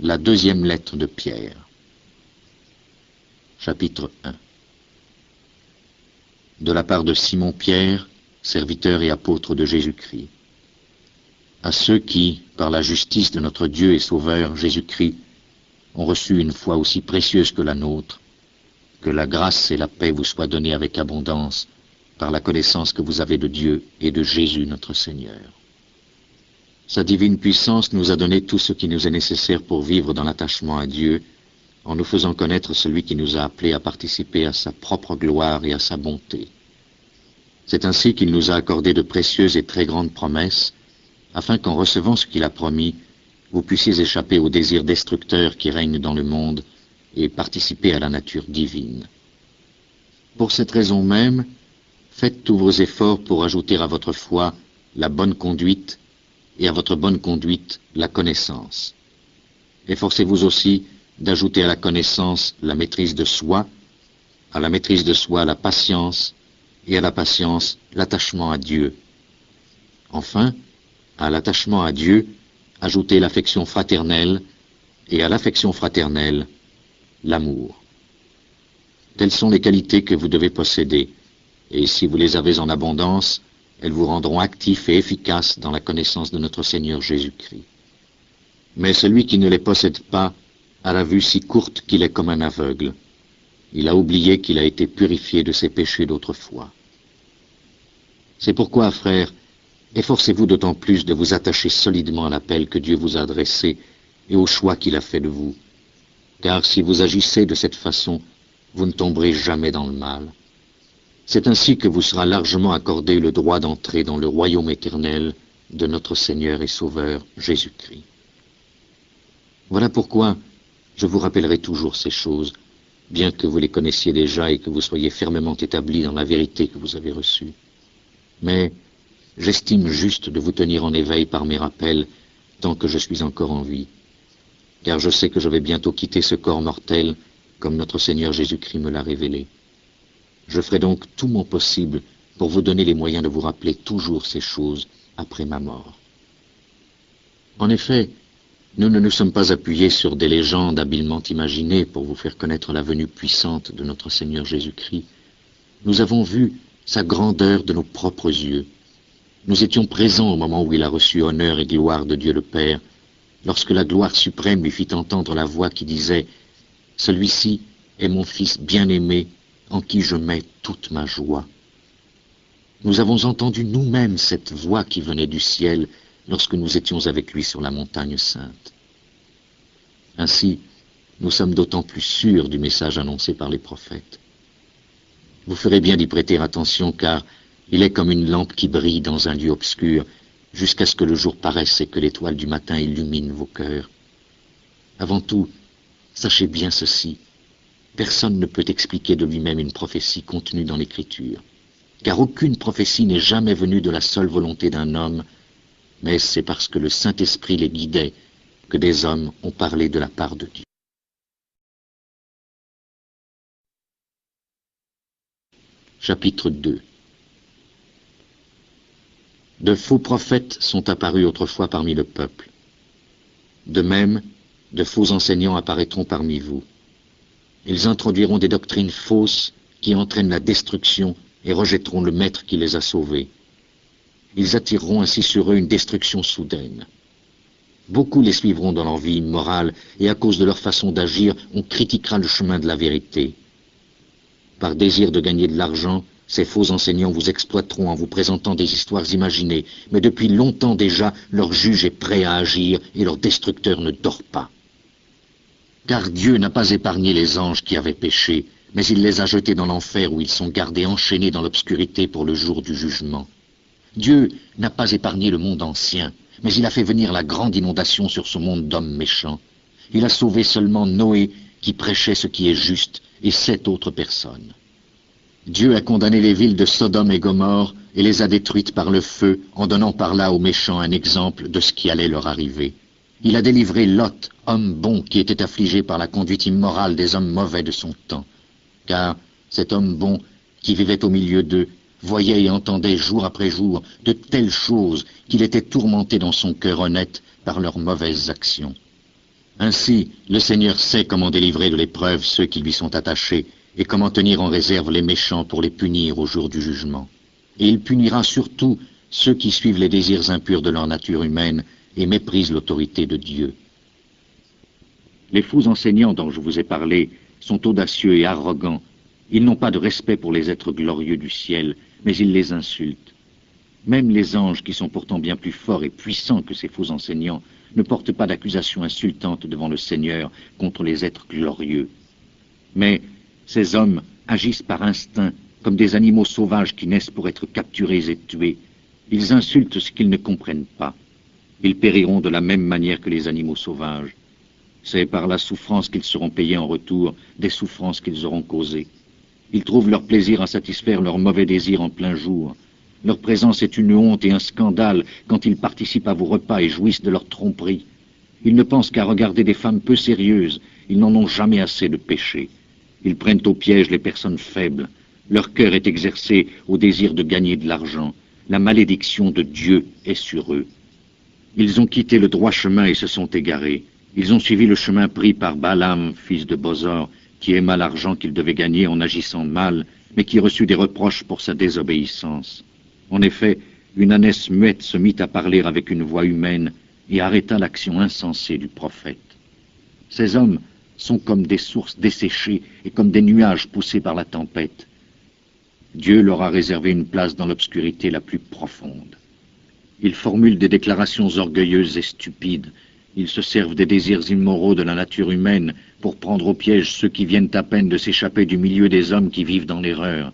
La deuxième lettre de Pierre. Chapitre 1. De la part de Simon Pierre, serviteur et apôtre de Jésus-Christ. À ceux qui, par la justice de notre Dieu et Sauveur Jésus-Christ, ont reçu une foi aussi précieuse que la nôtre, que la grâce et la paix vous soient données avec abondance par la connaissance que vous avez de Dieu et de Jésus notre Seigneur. Sa divine puissance nous a donné tout ce qui nous est nécessaire pour vivre dans l'attachement à Dieu, en nous faisant connaître celui qui nous a appelés à participer à sa propre gloire et à sa bonté. C'est ainsi qu'il nous a accordé de précieuses et très grandes promesses, afin qu'en recevant ce qu'il a promis, vous puissiez échapper aux désirs destructeurs qui règnent dans le monde et participer à la nature divine. Pour cette raison même, faites tous vos efforts pour ajouter à votre foi la bonne conduite et à votre bonne conduite la connaissance. Efforcez-vous aussi d'ajouter à la connaissance la maîtrise de soi, à la maîtrise de soi la patience, et à la patience l'attachement à Dieu. Enfin, à l'attachement à Dieu, ajoutez l'affection fraternelle, et à l'affection fraternelle, l'amour. Telles sont les qualités que vous devez posséder, et si vous les avez en abondance, elles vous rendront actifs et efficaces dans la connaissance de notre Seigneur Jésus-Christ. Mais celui qui ne les possède pas a la vue si courte qu'il est comme un aveugle. Il a oublié qu'il a été purifié de ses péchés d'autrefois. C'est pourquoi, frères, efforcez-vous d'autant plus de vous attacher solidement à l'appel que Dieu vous a adressé et au choix qu'il a fait de vous. Car si vous agissez de cette façon, vous ne tomberez jamais dans le mal. C'est ainsi que vous sera largement accordé le droit d'entrer dans le royaume éternel de notre Seigneur et Sauveur Jésus-Christ. Voilà pourquoi je vous rappellerai toujours ces choses, bien que vous les connaissiez déjà et que vous soyez fermement établis dans la vérité que vous avez reçue. Mais j'estime juste de vous tenir en éveil par mes rappels tant que je suis encore en vie, car je sais que je vais bientôt quitter ce corps mortel comme notre Seigneur Jésus-Christ me l'a révélé. Je ferai donc tout mon possible pour vous donner les moyens de vous rappeler toujours ces choses après ma mort. En effet, nous ne nous sommes pas appuyés sur des légendes habilement imaginées pour vous faire connaître la venue puissante de notre Seigneur Jésus-Christ. Nous avons vu sa grandeur de nos propres yeux. Nous étions présents au moment où il a reçu honneur et gloire de Dieu le Père, lorsque la gloire suprême lui fit entendre la voix qui disait « Celui-ci est mon Fils bien-aimé, en qui je mets toute ma joie. » Nous avons entendu nous-mêmes cette voix qui venait du ciel lorsque nous étions avec lui sur la montagne sainte. Ainsi, nous sommes d'autant plus sûrs du message annoncé par les prophètes. Vous ferez bien d'y prêter attention, car il est comme une lampe qui brille dans un lieu obscur, jusqu'à ce que le jour paraisse et que l'étoile du matin illumine vos cœurs. Avant tout, sachez bien ceci. Personne ne peut expliquer de lui-même une prophétie contenue dans l'Écriture, car aucune prophétie n'est jamais venue de la seule volonté d'un homme, mais c'est parce que le Saint-Esprit les guidait que des hommes ont parlé de la part de Dieu. Chapitre 2. De faux prophètes sont apparus autrefois parmi le peuple. De même, de faux enseignants apparaîtront parmi vous. Ils introduiront des doctrines fausses qui entraînent la destruction et rejetteront le Maître qui les a sauvés. Ils attireront ainsi sur eux une destruction soudaine. Beaucoup les suivront dans leur vie immorale et à cause de leur façon d'agir, on critiquera le chemin de la vérité. Par désir de gagner de l'argent, ces faux enseignants vous exploiteront en vous présentant des histoires imaginées, mais depuis longtemps déjà, leur juge est prêt à agir et leur destructeur ne dort pas. Car Dieu n'a pas épargné les anges qui avaient péché, mais il les a jetés dans l'enfer où ils sont gardés enchaînés dans l'obscurité pour le jour du jugement. Dieu n'a pas épargné le monde ancien, mais il a fait venir la grande inondation sur ce monde d'hommes méchants. Il a sauvé seulement Noé qui prêchait ce qui est juste et 7 autres personnes. Dieu a condamné les villes de Sodome et Gomorrhe et les a détruites par le feu en donnant par là aux méchants un exemple de ce qui allait leur arriver. Il a délivré Lot, homme bon qui était affligé par la conduite immorale des hommes mauvais de son temps. Car cet homme bon qui vivait au milieu d'eux voyait et entendait jour après jour de telles choses qu'il était tourmenté dans son cœur honnête par leurs mauvaises actions. Ainsi, le Seigneur sait comment délivrer de l'épreuve ceux qui lui sont attachés, et comment tenir en réserve les méchants pour les punir au jour du jugement. Et il punira surtout ceux qui suivent les désirs impurs de leur nature humaine et méprisent l'autorité de Dieu. Les faux enseignants dont je vous ai parlé sont audacieux et arrogants. Ils n'ont pas de respect pour les êtres glorieux du ciel, mais ils les insultent. Même les anges, qui sont pourtant bien plus forts et puissants que ces faux enseignants, ne portent pas d'accusations insultantes devant le Seigneur contre les êtres glorieux. Mais ces hommes agissent par instinct, comme des animaux sauvages qui naissent pour être capturés et tués. Ils insultent ce qu'ils ne comprennent pas. Ils périront de la même manière que les animaux sauvages. C'est par la souffrance qu'ils seront payés en retour des souffrances qu'ils auront causées. Ils trouvent leur plaisir à satisfaire leurs mauvais désirs en plein jour. Leur présence est une honte et un scandale quand ils participent à vos repas et jouissent de leur tromperie. Ils ne pensent qu'à regarder des femmes peu sérieuses. Ils n'en ont jamais assez de péché. Ils prennent au piège les personnes faibles. Leur cœur est exercé au désir de gagner de l'argent. La malédiction de Dieu est sur eux. Ils ont quitté le droit chemin et se sont égarés. Ils ont suivi le chemin pris par Balaam, fils de Bosor, qui aima l'argent qu'il devait gagner en agissant mal, mais qui reçut des reproches pour sa désobéissance. En effet, une ânesse muette se mit à parler avec une voix humaine et arrêta l'action insensée du prophète. Ces hommes sont comme des sources desséchées et comme des nuages poussés par la tempête. Dieu leur a réservé une place dans l'obscurité la plus profonde. Ils formulent des déclarations orgueilleuses et stupides. Ils se servent des désirs immoraux de la nature humaine pour prendre au piège ceux qui viennent à peine de s'échapper du milieu des hommes qui vivent dans l'erreur.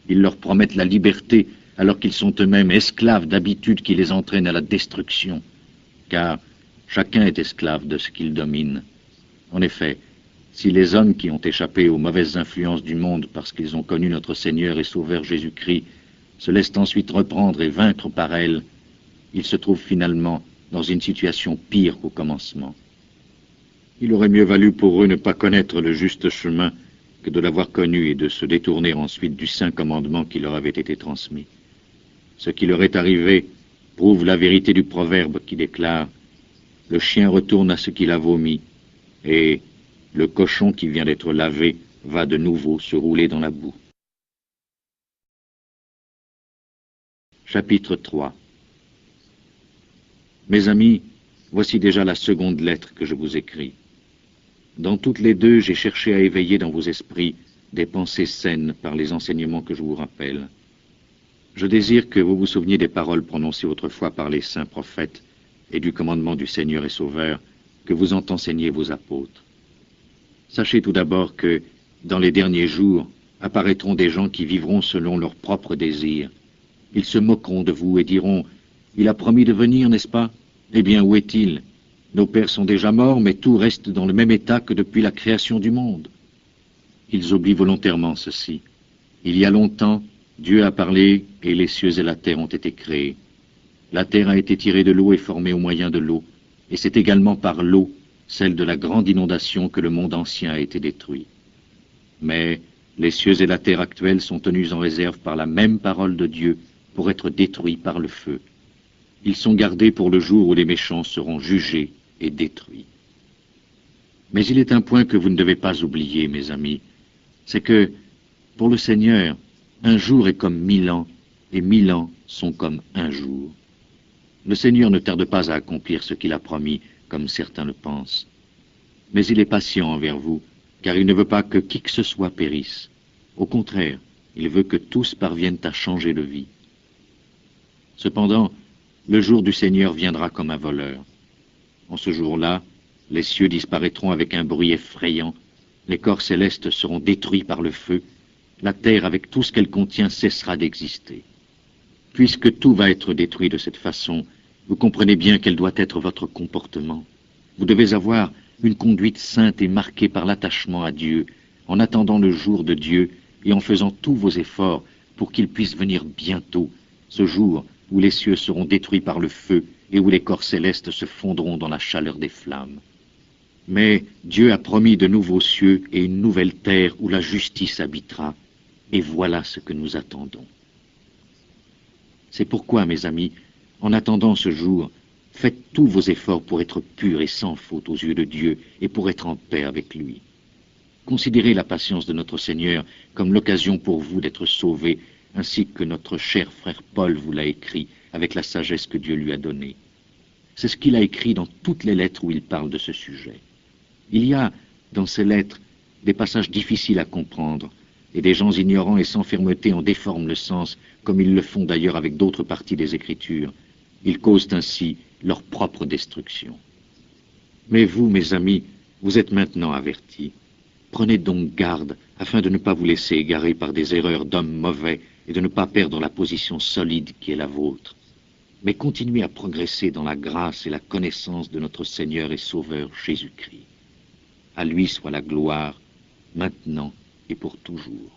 Ils leur promettent la liberté alors qu'ils sont eux-mêmes esclaves d'habitudes qui les entraînent à la destruction. Car chacun est esclave de ce qu'il domine. En effet, si les hommes qui ont échappé aux mauvaises influences du monde parce qu'ils ont connu notre Seigneur et Sauveur Jésus-Christ se laissent ensuite reprendre et vaincre par elles, ils se trouvent finalement dans une situation pire qu'au commencement. Il aurait mieux valu pour eux ne pas connaître le juste chemin que de l'avoir connu et de se détourner ensuite du saint commandement qui leur avait été transmis. Ce qui leur est arrivé prouve la vérité du proverbe qui déclare « Le chien retourne à ce qu'il a vomi, et le cochon qui vient d'être lavé va de nouveau se rouler dans la boue. » Chapitre 3. Mes amis, voici déjà la seconde lettre que je vous écris. Dans toutes les deux, j'ai cherché à éveiller dans vos esprits des pensées saines par les enseignements que je vous rappelle. Je désire que vous vous souveniez des paroles prononcées autrefois par les saints prophètes et du commandement du Seigneur et Sauveur que vous ont enseigné vos apôtres. Sachez tout d'abord que, dans les derniers jours, apparaîtront des gens qui vivront selon leurs propres désirs. Ils se moqueront de vous et diront « Il a promis de venir, n'est-ce pas? Eh bien, où est-il? Nos pères sont déjà morts, mais tout reste dans le même état que depuis la création du monde. » Ils oublient volontairement ceci. Il y a longtemps, Dieu a parlé et les cieux et la terre ont été créés. La terre a été tirée de l'eau et formée au moyen de l'eau, et c'est également par l'eau, celle de la grande inondation, que le monde ancien a été détruit. Mais les cieux et la terre actuels sont tenus en réserve par la même parole de Dieu pour être détruits par le feu. Ils sont gardés pour le jour où les méchants seront jugés et détruits. Mais il est un point que vous ne devez pas oublier, mes amis, c'est que, pour le Seigneur, un jour est comme 1000 ans, et 1000 ans sont comme un jour. Le Seigneur ne tarde pas à accomplir ce qu'il a promis, comme certains le pensent. Mais il est patient envers vous, car il ne veut pas que qui que ce soit périsse. Au contraire, il veut que tous parviennent à changer de vie. Cependant, le jour du Seigneur viendra comme un voleur. En ce jour-là, les cieux disparaîtront avec un bruit effrayant, les corps célestes seront détruits par le feu, la terre avec tout ce qu'elle contient cessera d'exister. Puisque tout va être détruit de cette façon, vous comprenez bien quel doit être votre comportement. Vous devez avoir une conduite sainte et marquée par l'attachement à Dieu, en attendant le jour de Dieu et en faisant tous vos efforts pour qu'il puisse venir bientôt, ce jour où les cieux seront détruits par le feu et où les corps célestes se fondront dans la chaleur des flammes. Mais Dieu a promis de nouveaux cieux et une nouvelle terre où la justice habitera, et voilà ce que nous attendons. C'est pourquoi, mes amis, en attendant ce jour, Faites tous vos efforts pour être purs et sans faute aux yeux de Dieu et pour être en paix avec lui. Considérez la patience de notre Seigneur comme l'occasion pour vous d'être sauvés, ainsi que notre cher frère Paul vous l'a écrit avec la sagesse que Dieu lui a donnée. C'est ce qu'il a écrit dans toutes les lettres où il parle de ce sujet. Il y a, dans ces lettres, des passages difficiles à comprendre, et des gens ignorants et sans fermeté en déforment le sens, comme ils le font d'ailleurs avec d'autres parties des Écritures. Ils causent ainsi leur propre destruction. Mais vous, mes amis, vous êtes maintenant avertis. Prenez donc garde afin de ne pas vous laisser égarer par des erreurs d'hommes mauvais et de ne pas perdre la position solide qui est la vôtre. Mais continuez à progresser dans la grâce et la connaissance de notre Seigneur et Sauveur Jésus-Christ. À lui soit la gloire, maintenant et pour toujours.